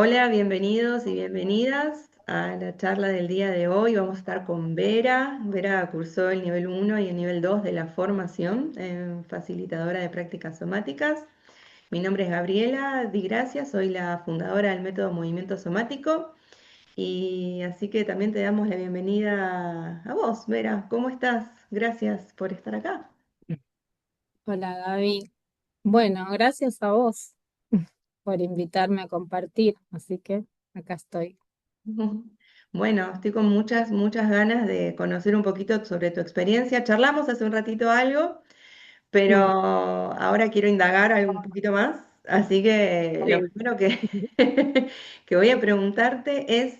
Hola, bienvenidos y bienvenidas a la charla del día de hoy. Vamos a estar con Vera. Vera cursó el nivel 1 y el nivel 2 de la formación en facilitadora de prácticas somáticas. Mi nombre es Gabriela Di Gracia, soy la fundadora del método Movimiento Somático y así que también te damos la bienvenida a vos, Vera. ¿Cómo estás? Gracias por estar acá. Hola Gaby. Bueno, gracias a vos por invitarme a compartir, así que acá estoy. Ujú. Bueno, estoy con muchas ganas de conocer un poquito sobre tu experiencia. Charlamos hace un ratito algo, pero Mm, ahora quiero indagar algo un poquito más. Así que lo sí. primero que, que voy a preguntarte es,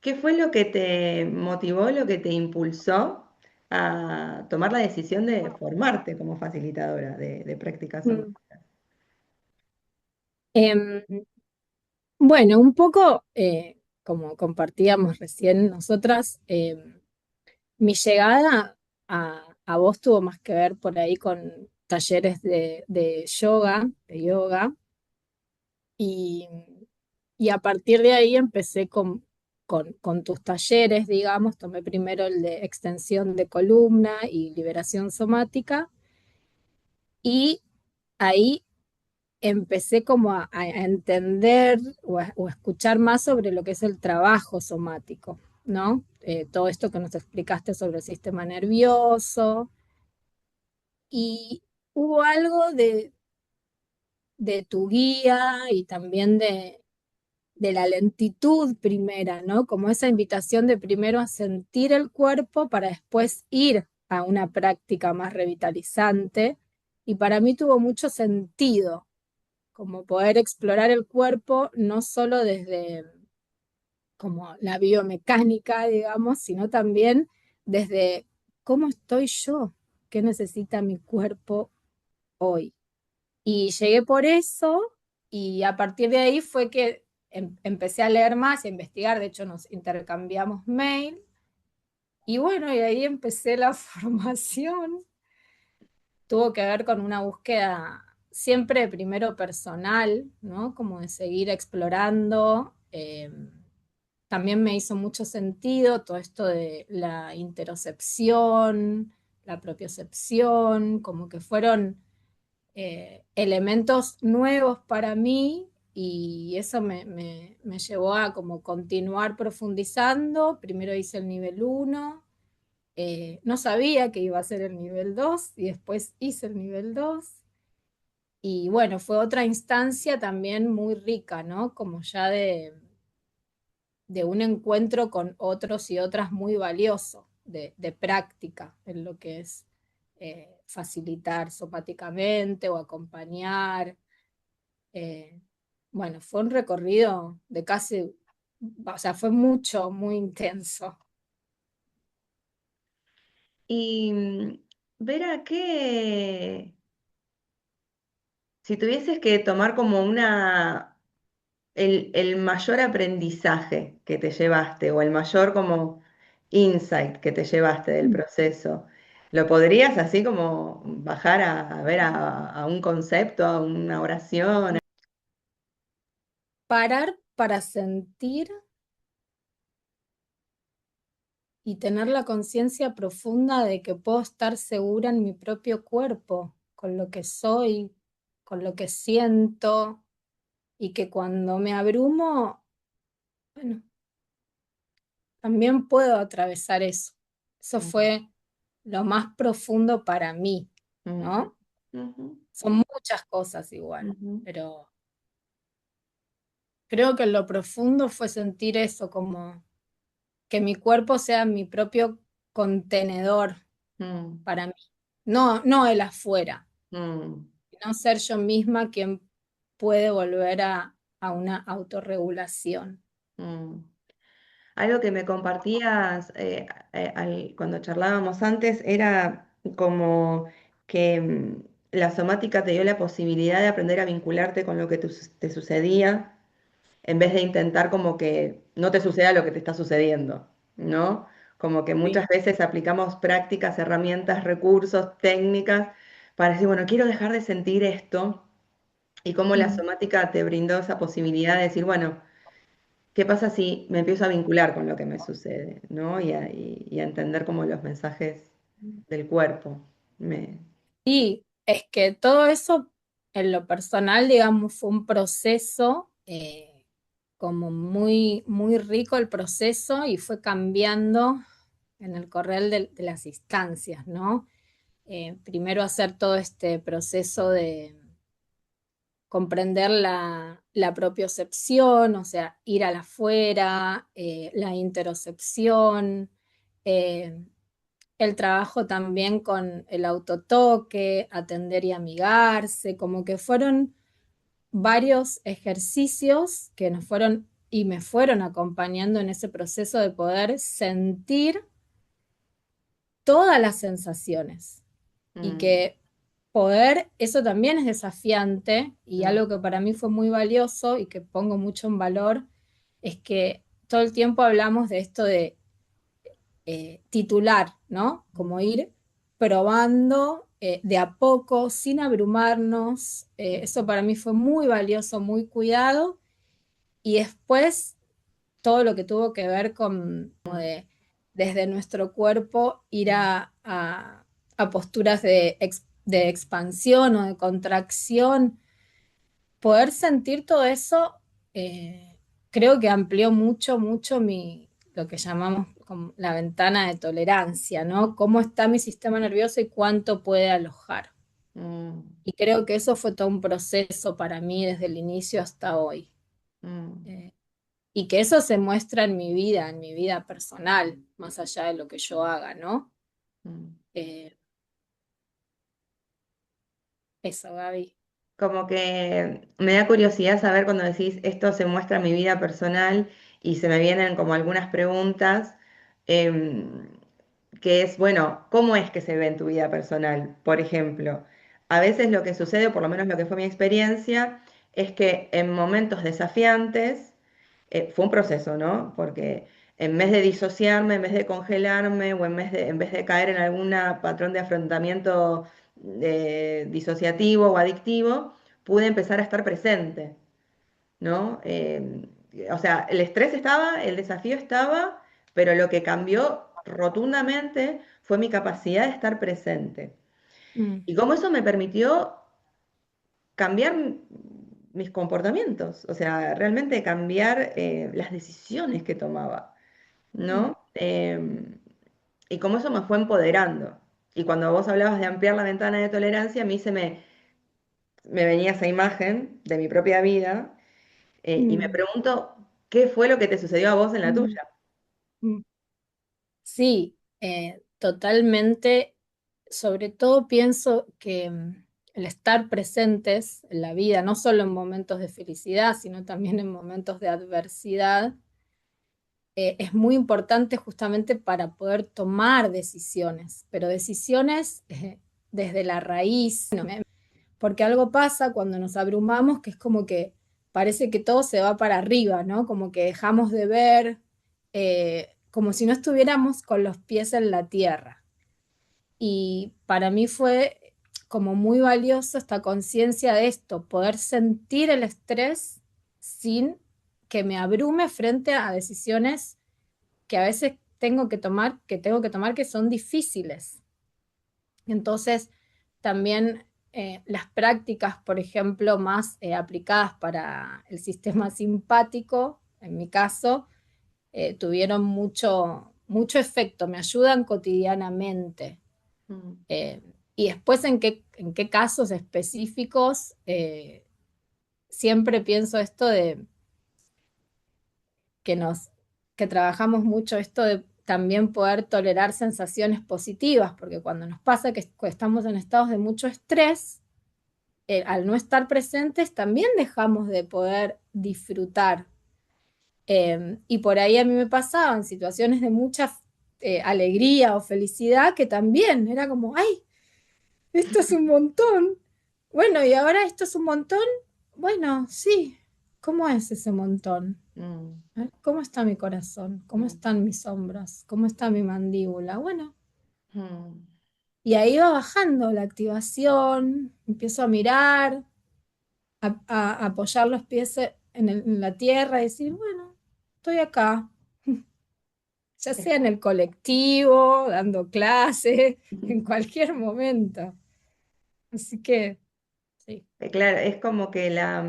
¿qué fue lo que te motivó, lo que te impulsó a tomar la decisión de formarte como facilitadora de prácticas Mm. somáticas? Em, bueno, un poco como compartíamos recién nosotras, mi llegada a vos tuvo más que ver por ahí con talleres de yoga, de yoga, y, y a partir de ahí empecé con tus talleres, digamos, tomé primero el de extensión de columna y liberación somática, y ahí empecé como a entender o a escuchar más sobre lo que es el trabajo somático, ¿no? Todo esto que nos explicaste sobre el sistema nervioso, y hubo algo de tu guía y también de la lentitud primera, ¿no? Como esa invitación de primero a sentir el cuerpo para después ir a una práctica más revitalizante. Y para mí tuvo mucho sentido, como poder explorar el cuerpo no solo desde como la biomecánica, digamos, sino también desde cómo estoy yo, qué necesita mi cuerpo hoy. Y llegué por eso y a partir de ahí fue que empecé a leer más y a investigar, de hecho nos intercambiamos mail y bueno, y ahí empecé la formación. Tuvo que ver con una búsqueda siempre primero personal, ¿no? Como de seguir explorando. También me hizo mucho sentido todo esto de la interocepción, la propiocepción, como que fueron elementos nuevos para mí y eso me llevó a como continuar profundizando. Primero hice el nivel uno, no sabía que iba a ser el nivel 2 y después hice el nivel 2 y bueno, fue otra instancia también muy rica, ¿no? Como ya de un encuentro con otros y otras muy valioso, de práctica en lo que es facilitar somáticamente o acompañar. Eh, bueno, fue un recorrido de casi, o sea, fue mucho, muy intenso. Y Vera, si tuvieses que tomar como el mayor aprendizaje que te llevaste o el mayor como insight que te llevaste del proceso, ¿lo podrías así como bajar a ver a un concepto, a una oración? Parar para sentir y tener la conciencia profunda de que puedo estar segura en mi propio cuerpo, con lo que soy, con lo que siento, y que cuando me abrumo, bueno, también puedo atravesar eso. Eso Ujú, fue lo más profundo para mí, ujú, ¿no? ujú, Son muchas cosas igual, ujú, pero creo que lo profundo fue sentir eso, como que mi cuerpo sea mi propio contenedor mm, para mí, no el afuera, mm. no ser yo misma quien puede volver a una autorregulación. Mm. Algo que me compartías cuando charlábamos antes era como que la somática te dio la posibilidad de aprender a vincularte con lo que te sucedía en vez de intentar como que no te suceda lo que te está sucediendo, ¿no? Como que muchas Sí. veces aplicamos prácticas, herramientas, recursos, técnicas para decir, bueno, quiero dejar de sentir esto y cómo la Mm. somática te brindó esa posibilidad de decir, bueno, ¿Qué pasa si me empiezo a vincular con lo que me sucede, ¿no? Y a entender como los mensajes del cuerpo. Me, Y es que todo eso, en lo personal, digamos, fue un proceso como muy, muy rico el proceso y fue cambiando en el correr de las instancias, ¿no? Primero hacer todo este proceso de comprender la propiocepción, o sea, ir a la afuera, la interocepción, eh, el trabajo también con el autotoque, atender y amigarse, como que fueron varios ejercicios que nos fueron y me fueron acompañando en ese proceso de poder sentir todas las sensaciones y mm, que poder, eso también es desafiante y mm, algo que para mí fue muy valioso y que pongo mucho en valor, es que todo el tiempo hablamos de esto de titular, ¿no? Como ir probando de a poco, sin abrumarnos. Eso para mí fue muy valioso, muy cuidado. Y después todo lo que tuvo que ver con como desde nuestro cuerpo ir a posturas de expansión o de contracción, poder sentir todo eso, creo que amplió mucho, mucho lo que llamamos como la ventana de tolerancia, ¿no? Cómo está mi sistema nervioso y cuánto puede alojar. mm, Y creo que eso fue todo un proceso para mí desde el inicio hasta hoy. mm, Eh, y que eso se muestra en mi vida personal, más allá de lo que yo haga, ¿no? mm. Eh, eso, Gaby. Como que me da curiosidad saber cuando decís esto se muestra en mi vida personal y se me vienen como algunas preguntas, em, que es, bueno, ¿cómo es que se ve en tu vida personal? Por ejemplo, a veces lo que sucede, o por lo menos lo que fue mi experiencia, es que en momentos desafiantes, fue un proceso, ¿no? Porque en vez de disociarme, en vez de congelarme o en vez de caer en algún patrón de afrontamiento disociativo o adictivo, pude empezar a estar presente, ¿no? O sea, el estrés estaba, el desafío estaba, pero lo que cambió rotundamente fue mi capacidad de estar presente. Mm, Y cómo eso me permitió cambiar mis comportamientos, o sea, realmente cambiar las decisiones que tomaba, mm, ¿no? Y cómo eso me fue empoderando. Y cuando vos hablabas de ampliar la ventana de tolerancia, a mí me venía esa imagen de mi propia vida y me mm, pregunto, ¿qué fue lo que te sucedió a vos en la mm, tuya? mm. Sí, totalmente. Sobre todo pienso que el estar presentes en la vida, no solo en momentos de felicidad, sino también en momentos de adversidad, es muy importante justamente para poder tomar decisiones, pero decisiones desde la raíz, ¿no? Porque algo pasa cuando nos abrumamos que es como que parece que todo se va para arriba, ¿no? Como que dejamos de ver, como si no estuviéramos con los pies en la tierra. Y para mí fue como muy valioso esta conciencia de esto, poder sentir el estrés sin que me abrume frente a decisiones que a veces tengo que tomar que son difíciles. Entonces, también las prácticas, por ejemplo, más aplicadas para el sistema simpático, en mi caso, tuvieron mucho, mucho efecto, me ayudan cotidianamente. Mm, Eh, y después, en qué casos específicos, siempre pienso esto de que nos, que trabajamos mucho esto de también poder tolerar sensaciones positivas, porque cuando nos pasa que estamos en estados de mucho estrés, al no estar presentes también dejamos de poder disfrutar. Y por ahí a mí me pasaba en situaciones de mucha alegría o felicidad que también era como, ay, esto es un montón. Bueno, y ahora esto es un montón. Bueno, sí. ¿Cómo es ese montón? mm, ¿Cómo está mi corazón? ¿Cómo mm, están mis hombros? ¿Cómo está mi mandíbula? Bueno, mm, y ahí va bajando la activación, empiezo a mirar, a apoyar los pies en la tierra y decir, bueno. estoy acá, ya sea en el colectivo, dando clases, en cualquier momento. Así que, sí. Claro, es como que la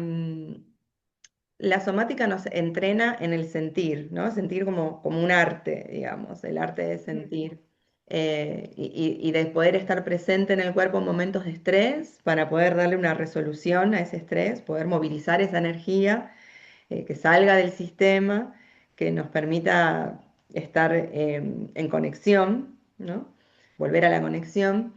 somática nos entrena en el sentir, ¿no? Sentir como un arte, digamos, el arte de sentir. Y de poder estar presente en el cuerpo en momentos de estrés para poder darle una resolución a ese estrés, poder movilizar esa energía que salga del sistema, que nos permita estar en conexión, ¿no? Volver a la conexión.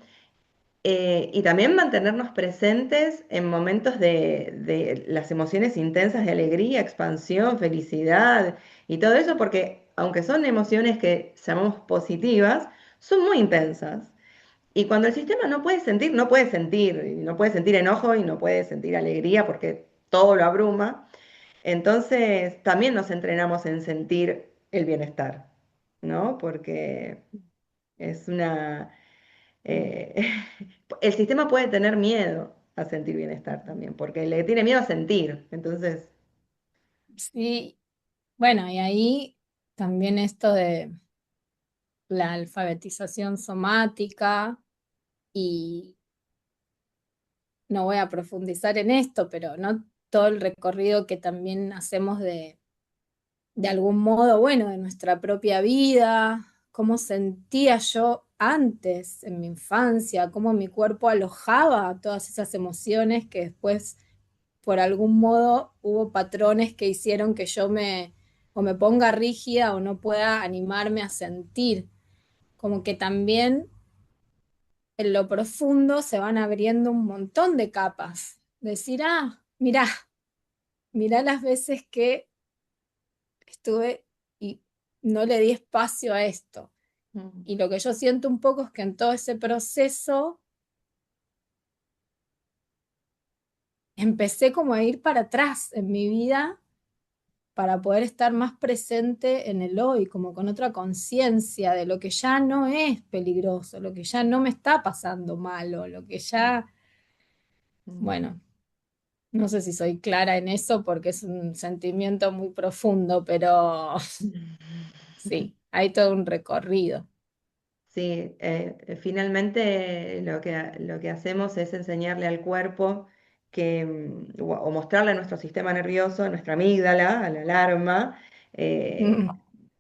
Y también mantenernos presentes en momentos de las emociones intensas de alegría, expansión, felicidad y todo eso, porque aunque son emociones que llamamos positivas, son muy intensas. Y cuando el sistema no puede sentir, no puede sentir, y no puede sentir enojo y no puede sentir alegría porque todo lo abruma. Entonces también nos entrenamos en sentir el bienestar, ¿no? Porque es una eh, el sistema puede tener miedo a sentir bienestar también, porque le tiene miedo a sentir. Entonces, Sí, bueno, y ahí también esto de la alfabetización somática, y no voy a profundizar en esto, pero no todo el recorrido que también hacemos de algún modo, bueno, de nuestra propia vida, cómo sentía yo antes en mi infancia, cómo mi cuerpo alojaba todas esas emociones que después, por algún modo, hubo patrones que hicieron que yo o me ponga rígida o no pueda animarme a sentir. Como que también en lo profundo se van abriendo un montón de capas. Decir, mirá las veces que estuve y no le di espacio a esto. mm, Y lo que yo siento un poco es que en todo ese proceso empecé como a ir para atrás en mi vida para poder estar más presente en el hoy, como con otra conciencia de lo que ya no es peligroso, lo que ya no me está pasando malo, lo que ya, mm. bueno, no sé si soy clara en eso porque es un sentimiento muy profundo, pero sí, hay todo un recorrido. Sí, finalmente lo que hacemos es enseñarle al cuerpo que, o mostrarle a nuestro sistema nervioso, a nuestra amígdala, a la alarma, eh, Mm,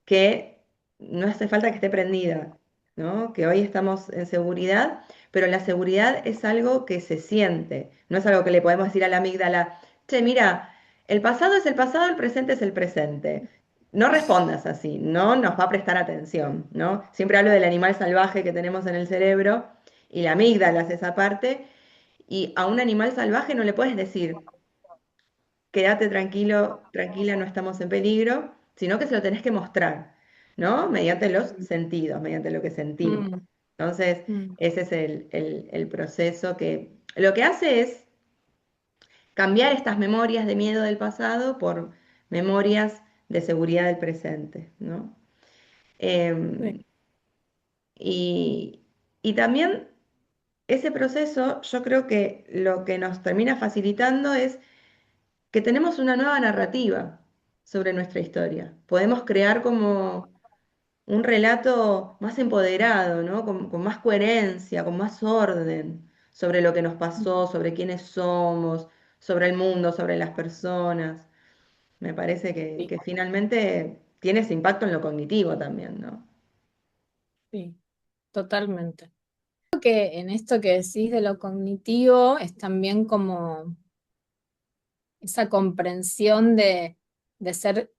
que no hace falta que esté prendida, ¿no? Que hoy estamos en seguridad, pero la seguridad es algo que se siente, no es algo que le podemos decir a la amígdala, che, mira, el pasado es el pasado, el presente es el presente. No respondas así, no nos va a prestar atención, ¿no? Siempre hablo del animal salvaje que tenemos en el cerebro y la amígdala es esa parte, y a un animal salvaje no le puedes decir, quédate tranquilo, tranquila, no estamos en peligro, sino que se lo tenés que mostrar, ¿no? Mediante los sentidos, mediante lo que sentimos. mm, Entonces, mm, ese es el proceso que lo que hace es cambiar estas memorias de miedo del pasado por memorias de seguridad del presente, ¿no? sí, Em, y, y también ese proceso, yo creo que lo que nos termina facilitando es que tenemos una nueva narrativa sobre nuestra historia. Podemos crear como un relato más empoderado, ¿no? Con más coherencia, con más orden sobre lo que nos pasó, sobre quiénes somos, sobre el mundo, sobre las personas. Me parece sí, que finalmente tiene ese impacto en lo cognitivo también, ¿no? sí, totalmente. Creo que en esto que decís de lo cognitivo es también como esa comprensión de ser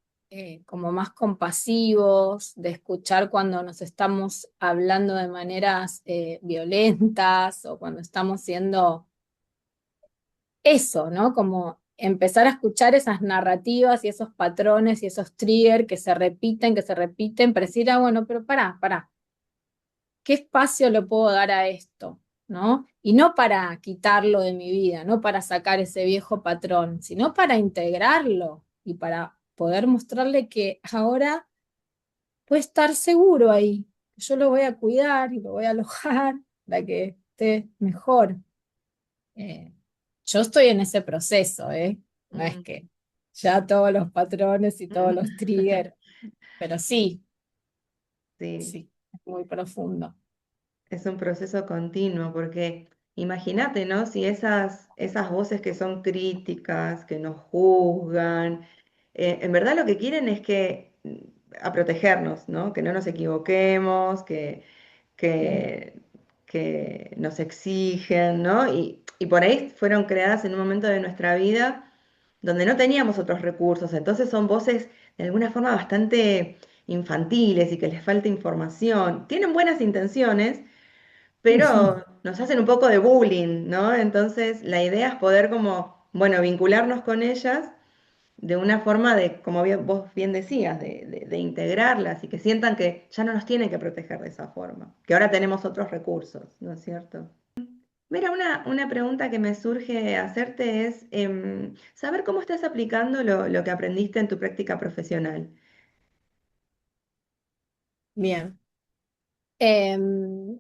como más compasivos, de escuchar cuando nos estamos hablando de maneras violentas o cuando estamos siendo eso, ¿no? Como empezar a escuchar esas narrativas y esos patrones y esos triggers que se repiten, pero decir, bueno, pero pará. ¿Qué espacio le puedo dar a esto? ¿No? Y no para quitarlo de mi vida, no para sacar ese viejo patrón, sino para integrarlo y para poder mostrarle que ahora puede estar seguro ahí, que yo lo voy a cuidar y lo voy a alojar para que esté mejor. Eh, yo estoy en ese proceso, ¿eh? No es Mm. que ya todos los patrones y todos los triggers, pero sí, Sí. sí, es muy profundo. Es un proceso continuo, porque imagínate, ¿no? Si esas voces que son críticas, que nos juzgan, en verdad lo que quieren es a protegernos, ¿no? Que no nos equivoquemos, Sí, que, que nos exigen, ¿no? Y por ahí fueron creadas en un momento de nuestra vida donde no teníamos otros recursos, entonces son voces de alguna forma bastante infantiles y que les falta información. Tienen buenas intenciones, pero nos hacen un poco de bullying, ¿no? Entonces, la idea es poder como, bueno, vincularnos con ellas de una forma de, como vos bien decías, de integrarlas y que sientan que ya no nos tienen que proteger de esa forma, que ahora tenemos otros recursos, ¿no es cierto? Mira, una pregunta que me surge hacerte es saber cómo estás aplicando lo que aprendiste en tu práctica profesional. bien. Em,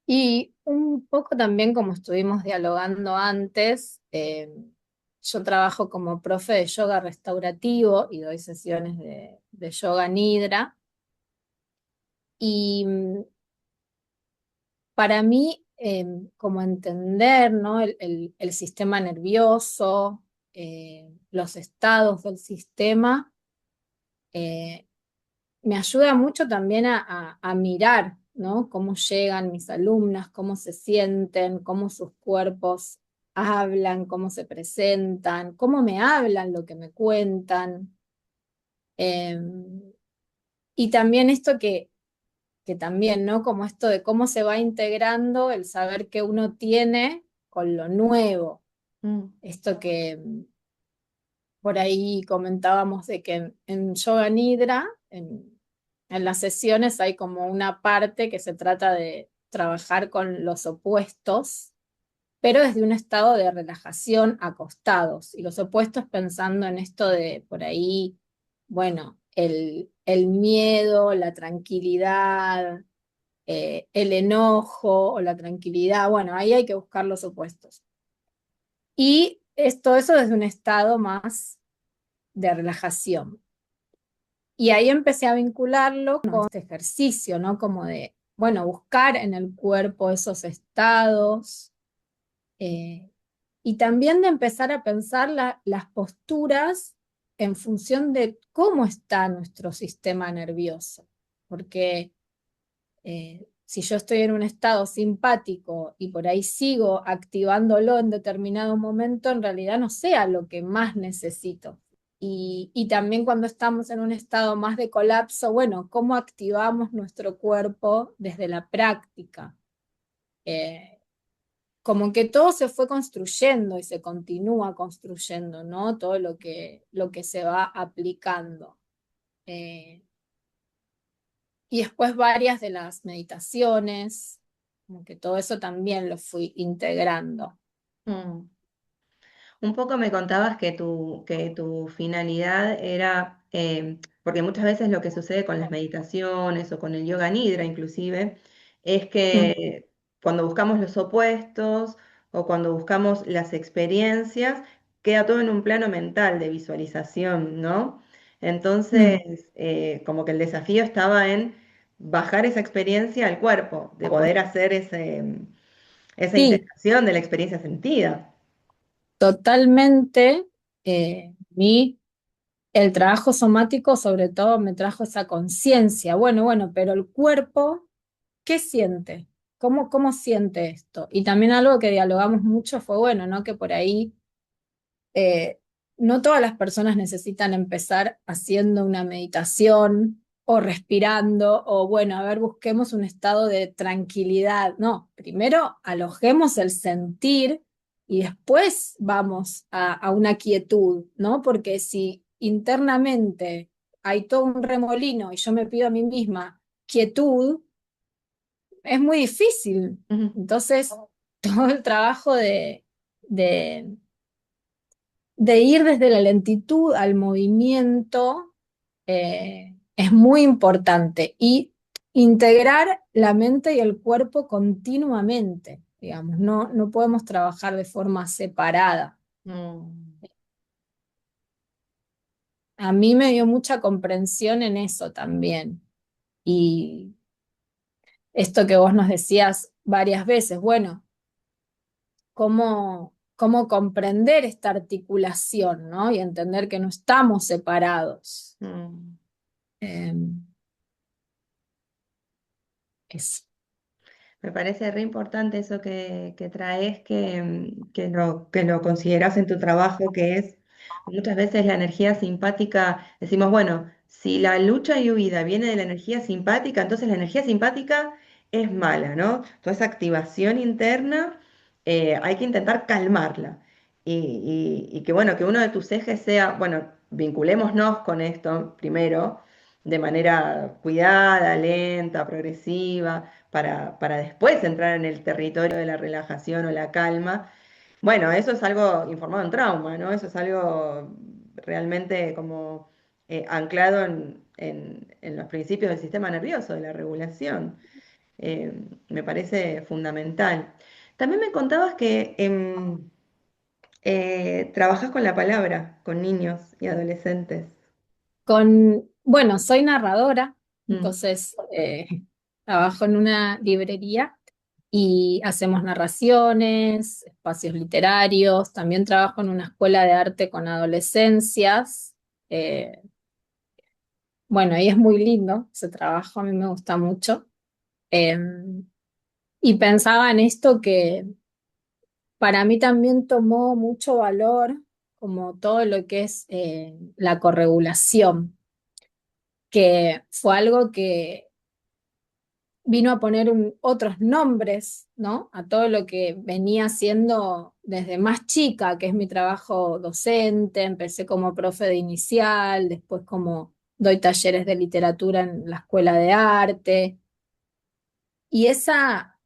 y un poco también como estuvimos dialogando antes, yo trabajo como profe de yoga restaurativo y doy sesiones de yoga nidra. Y para mí, como entender, ¿no? El sistema nervioso, los estados del sistema, eh, me ayuda mucho también a mirar, ¿no? Cómo llegan mis alumnas, cómo se sienten, cómo sus cuerpos hablan, cómo se presentan, cómo me hablan, lo que me cuentan. Eh, y también esto que también, ¿no? Como esto de cómo se va integrando el saber que uno tiene con lo nuevo. Mm, Esto que por ahí comentábamos de que en Yoga Nidra, en las sesiones hay como una parte que se trata de trabajar con los opuestos, pero desde un estado de relajación acostados. Y los opuestos pensando en esto de por ahí, bueno, el miedo, la tranquilidad, el enojo o la tranquilidad, bueno, ahí hay que buscar los opuestos. Y todo eso desde un estado más de relajación. Y ahí empecé a vincularlo con este ejercicio, ¿no? Como de, bueno, buscar en el cuerpo esos estados eh, y también de empezar a pensar las posturas en función de cómo está nuestro sistema nervioso. Porque si yo estoy en un estado simpático y por ahí sigo activándolo en determinado momento, en realidad no sea lo que más necesito. Y también cuando estamos en un estado más de colapso, bueno, ¿cómo activamos nuestro cuerpo desde la práctica? Eh, Como que todo se fue construyendo y se continúa construyendo, ¿no? Todo lo que se va aplicando. Eh, y después varias de las meditaciones, como que todo eso también lo fui integrando. mm. Un poco me contabas que tu finalidad era, porque muchas veces lo que sucede con las meditaciones o con el yoga nidra inclusive, es Mm, que cuando buscamos los opuestos o cuando buscamos las experiencias, queda todo en un plano mental de visualización, ¿no? mm, Entonces, como que el desafío estaba en bajar esa experiencia al cuerpo, de poder hacer esa sí, integración de la experiencia sentida. totalmente. Mi El trabajo somático sobre todo me trajo esa conciencia. Bueno, pero el cuerpo, ¿qué siente? ¿Cómo siente esto? Y también algo que dialogamos mucho fue, bueno, ¿no? Que por ahí eh, no todas las personas necesitan empezar haciendo una meditación o respirando o, bueno, a ver, busquemos un estado de tranquilidad. No, primero alojemos el sentir y después vamos a una quietud, ¿no? Porque si internamente hay todo un remolino y yo me pido a mí misma quietud, es muy difícil. Ujú. Entonces, todo el trabajo de de ir desde la lentitud al movimiento es muy importante y integrar la mente y el cuerpo continuamente, digamos, no podemos trabajar de forma separada. Mm. a mí me dio mucha comprensión en eso también. Y esto que vos nos decías varias veces, bueno, cómo comprender esta articulación, ¿no? Y entender que no estamos separados. Mm. Eh, eso. Me parece re importante eso que traes, que lo consideras en tu trabajo, que es muchas veces la energía simpática. Decimos, bueno, si la lucha y huida viene de la energía simpática, entonces la energía simpática es mala, ¿no? Toda esa activación interna, hay que intentar calmarla. Y que bueno, que uno de tus ejes sea, bueno, vinculémonos con esto primero, de manera cuidada, lenta, progresiva para después entrar en el territorio de la relajación o la calma. Bueno, eso es algo informado en trauma, ¿no? Eso es algo realmente como anclado en los principios del sistema nervioso, de la regulación. Me parece fundamental. También me contabas que trabajas con la palabra, con niños y adolescentes. Bueno, soy narradora, Mm, entonces trabajo en una librería y hacemos narraciones, espacios literarios, también trabajo en una escuela de arte con adolescencias. eh, bueno, y es muy lindo ese trabajo, a mí me gusta mucho. Eh, y pensaba en esto que para mí también tomó mucho valor como todo lo que es la corregulación, que fue algo que vino a poner otros nombres, ¿no? A todo lo que venía haciendo desde más chica, que es mi trabajo docente. Empecé como profe de inicial, después como doy talleres de literatura en la escuela de arte. Y esa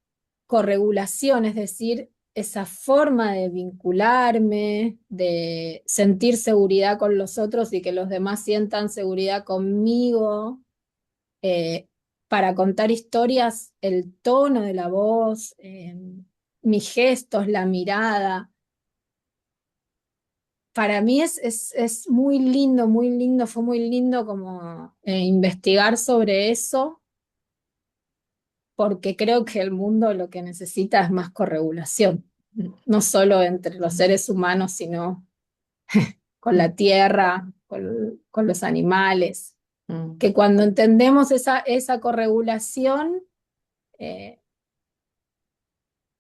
corregulación, es decir, esa forma de vincularme, de sentir seguridad con los otros y que los demás sientan seguridad conmigo, eh, para contar historias, el tono de la voz, mis gestos, la mirada. Para mí es muy lindo, fue muy lindo como investigar sobre eso, porque creo que el mundo lo que necesita es más corregulación, no solo entre los seres humanos, sino con mm, la tierra, con los animales, mm, que cuando entendemos esa corregulación, eh,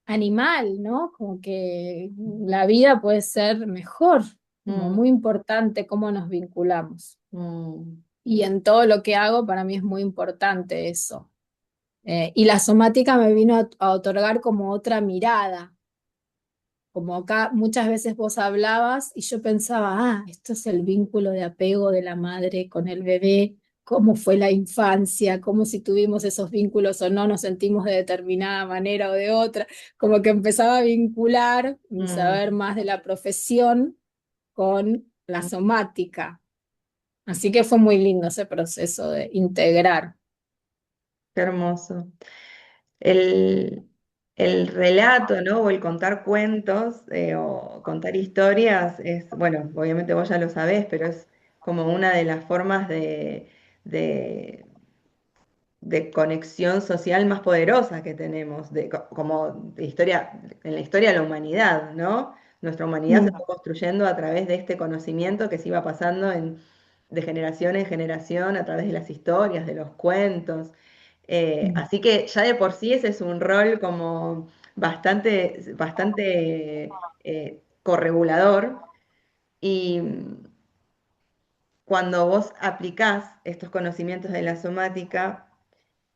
animal, ¿no? Como que la vida puede ser mejor, como mm, muy importante cómo nos vinculamos. mm, Y en todo lo que hago, para mí es muy importante eso. Y la somática me vino a otorgar como otra mirada, como acá muchas veces vos hablabas y yo pensaba, esto es el vínculo de apego de la madre con el bebé, cómo fue la infancia, cómo si tuvimos esos vínculos o no nos sentimos de determinada manera o de otra, como que empezaba a vincular mi mm. saber más de la profesión con la somática. Así que fue muy lindo ese proceso de integrar. Qué hermoso. El, el relato, ¿no? O el contar cuentos o contar historias es, bueno, obviamente vos ya lo sabés, pero es como una de las formas de, de conexión social más poderosa que tenemos, como de historia, en la historia de la humanidad, ¿no? Nuestra humanidad se Mm. fue construyendo a través de este conocimiento que se iba pasando de generación en generación a través de las historias, de los cuentos. Mm. Así que ya de por sí ese es un rol como bastante corregulador. Y cuando vos aplicás estos conocimientos de la somática,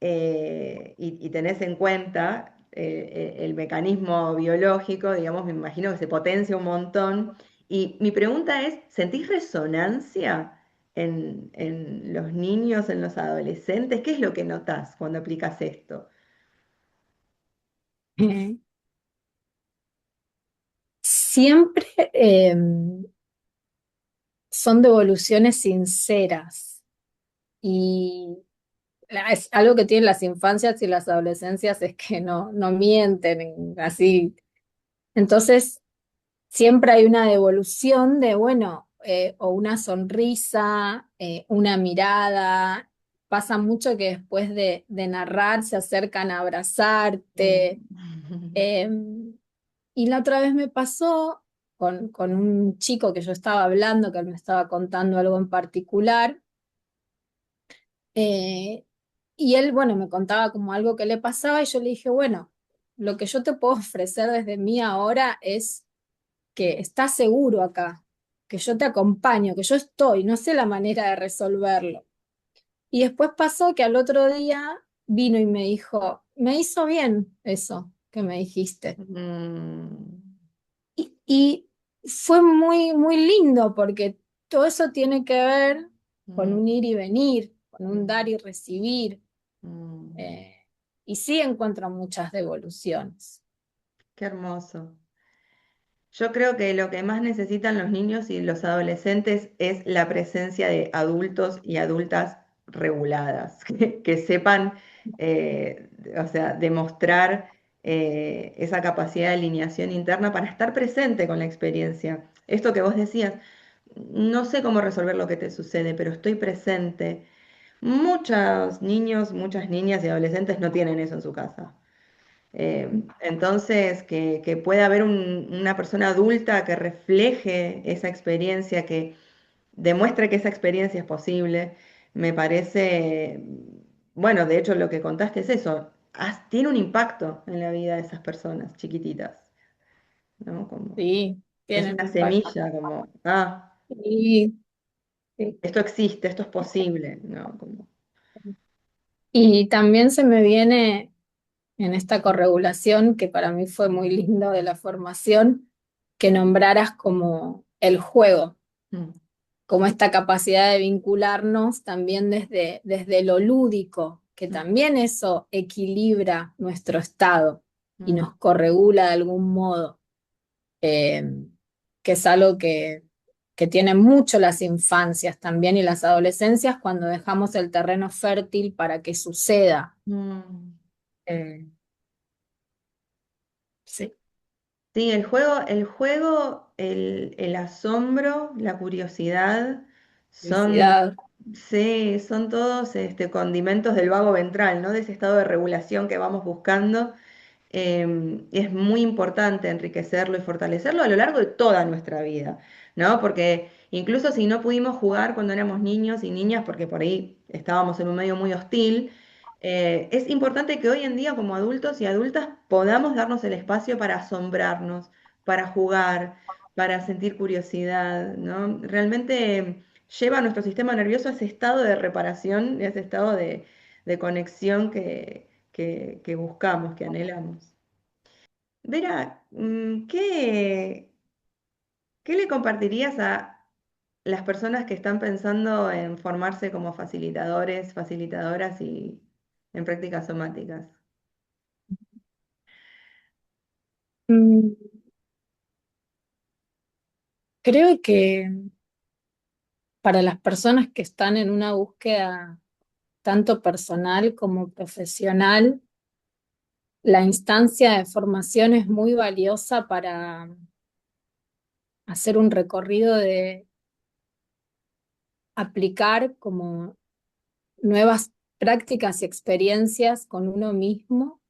y tenés en cuenta el mecanismo biológico, digamos, me imagino que se potencia un montón. Y mi pregunta es, ¿sentís resonancia en los niños, en los adolescentes? ¿Qué es lo que notás cuando aplicas esto? Eh, Siempre son devoluciones sinceras y es algo que tienen las infancias y las adolescencias es que no mienten así. Entonces, siempre hay una devolución de, bueno, o una sonrisa, una mirada. Pasa mucho que después de narrar se acercan a abrazarte. Mm. Em, y la otra vez me pasó con un chico que yo estaba hablando, que él me estaba contando algo en particular, eh, y él, bueno, me contaba como algo que le pasaba y yo le dije, bueno, lo que yo te puedo ofrecer desde mí ahora es que estás seguro acá, que yo te acompaño, que yo estoy, no sé la manera de resolverlo. Y después pasó que al otro día vino y me dijo, me hizo bien eso que me dijiste. Mm. Y fue muy, muy lindo porque todo eso tiene que ver con Mm. un ir y venir, con un Mm. dar y recibir. Mm. eh, y sí encuentro muchas devoluciones. Qué hermoso. Yo creo que lo que más necesitan los niños y los adolescentes es la presencia de adultos y adultas reguladas, que sepan, o sea, demostrar esa capacidad de alineación interna para estar presente con la experiencia. Esto que vos decías, no sé cómo resolver lo que te sucede, pero estoy presente. Muchos niños, muchas niñas y adolescentes no tienen eso en su casa. Entonces, que pueda haber una persona adulta que refleje esa experiencia, que demuestre que esa experiencia es posible, me parece, bueno, de hecho lo que contaste es eso, tiene un impacto en la vida de esas personas chiquititas, ¿no? Como, Sí, es tienen una impacto. semilla, como, Sí, sí. esto existe, esto es posible, ¿no? Como, Y también se me viene en esta corregulación, que para mí fue muy lindo de la formación, que nombraras como el juego, mm, como esta capacidad de vincularnos también desde lo lúdico, que mm, también eso equilibra nuestro estado y mm, nos corregula de algún modo, eh, que es algo que tienen mucho las infancias también y las adolescencias cuando dejamos el terreno fértil para que suceda. mm. Eh, sí, Sí, el asombro, la curiosidad, son, felicidad. sí, son todos condimentos del vago ventral, ¿no? De ese estado de regulación que vamos buscando. Es muy importante enriquecerlo y fortalecerlo a lo largo de toda nuestra vida, ¿no? Porque incluso si no pudimos jugar cuando éramos niños y niñas, porque por ahí estábamos en un medio muy hostil, es importante que hoy en día como adultos y adultas podamos darnos el espacio para asombrarnos, para jugar, para sentir curiosidad, ¿no? Realmente lleva a nuestro sistema nervioso a ese estado de reparación, a ese estado de conexión que buscamos, que anhelamos. Vera, ¿qué le compartirías a las personas que están pensando en formarse como facilitadores, facilitadoras y en prácticas somáticas? Mm, Creo que para las personas que están en una búsqueda tanto personal como profesional, la instancia de formación es muy valiosa para hacer un recorrido de aplicar como nuevas prácticas y experiencias con uno mismo.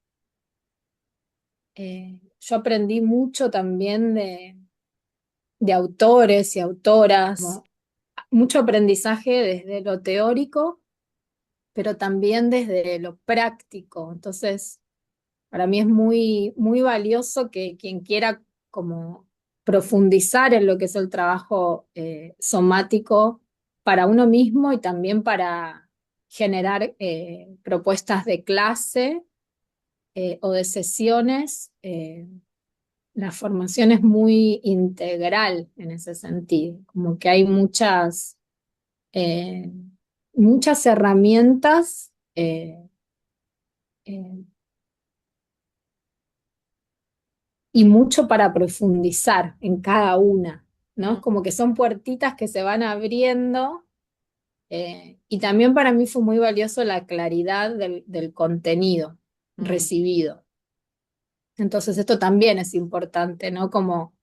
Yo aprendí mucho también de autores y autoras, como mucho aprendizaje desde lo teórico, pero también desde lo práctico. Entonces, para mí es muy, muy valioso que quien quiera como profundizar en lo que es el trabajo somático para uno mismo y también para generar propuestas de clase o de sesiones. La formación es muy integral en ese sentido, como que hay eh, muchas herramientas eh, y mucho para profundizar en cada una, ¿no? Es Mm, como que son puertitas que se van abriendo, y también para mí fue muy valioso la claridad del contenido mm, recibido. Entonces esto también es importante, ¿no? Como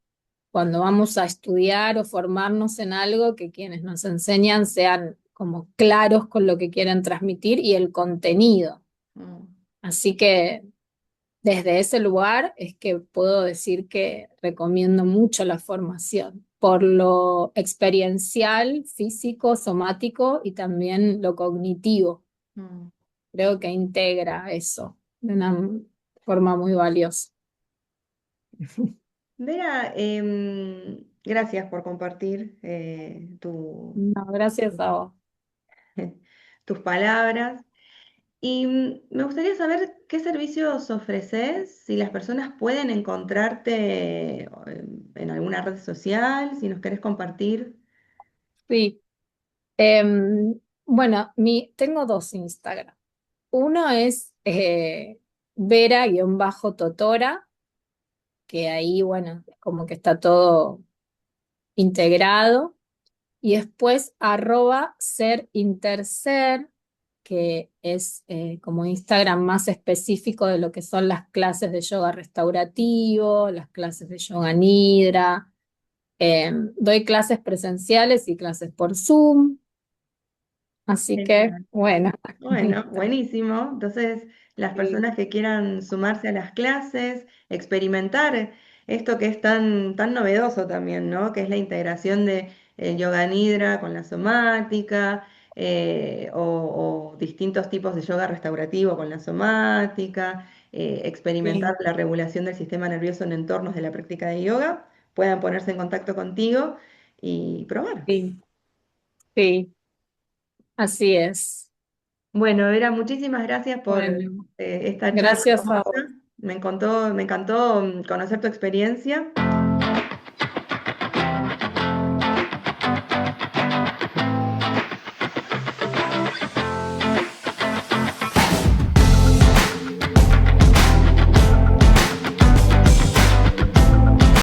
cuando vamos a estudiar o formarnos en algo, que quienes nos enseñan sean como claros con lo que quieren transmitir y el contenido. Mm. Así que desde ese lugar es que puedo decir que recomiendo mucho la formación, por lo experiencial, físico, somático y también lo cognitivo. Mm. Creo que integra eso de una forma muy valiosa. Vera, gracias por compartir No, gracias a vos. tus palabras. Y me gustaría saber qué servicios ofreces, si las personas pueden encontrarte en alguna red social, si nos querés compartir. Sí. Bueno, tengo dos Instagram. Uno es Vera-Totora, que ahí, bueno, como que está todo integrado. Y después @serinterser, que es como Instagram más específico de lo que son las clases de yoga restaurativo, las clases de yoga nidra. Doy clases presenciales y clases por Zoom, así que Genial. bueno, Bueno, buenísimo. Entonces, las sí, personas que quieran sumarse a las clases, experimentar esto que es tan novedoso también, ¿no? Que es la integración de yoga nidra con la somática, o distintos tipos de yoga restaurativo con la somática, experimentar sí, la regulación del sistema nervioso en entornos de la práctica de yoga, puedan ponerse en contacto contigo y probar. sí, sí, así es. Bueno, Vera, muchísimas gracias por Bueno, esta charla gracias a hermosa. vos. Me encantó conocer tu experiencia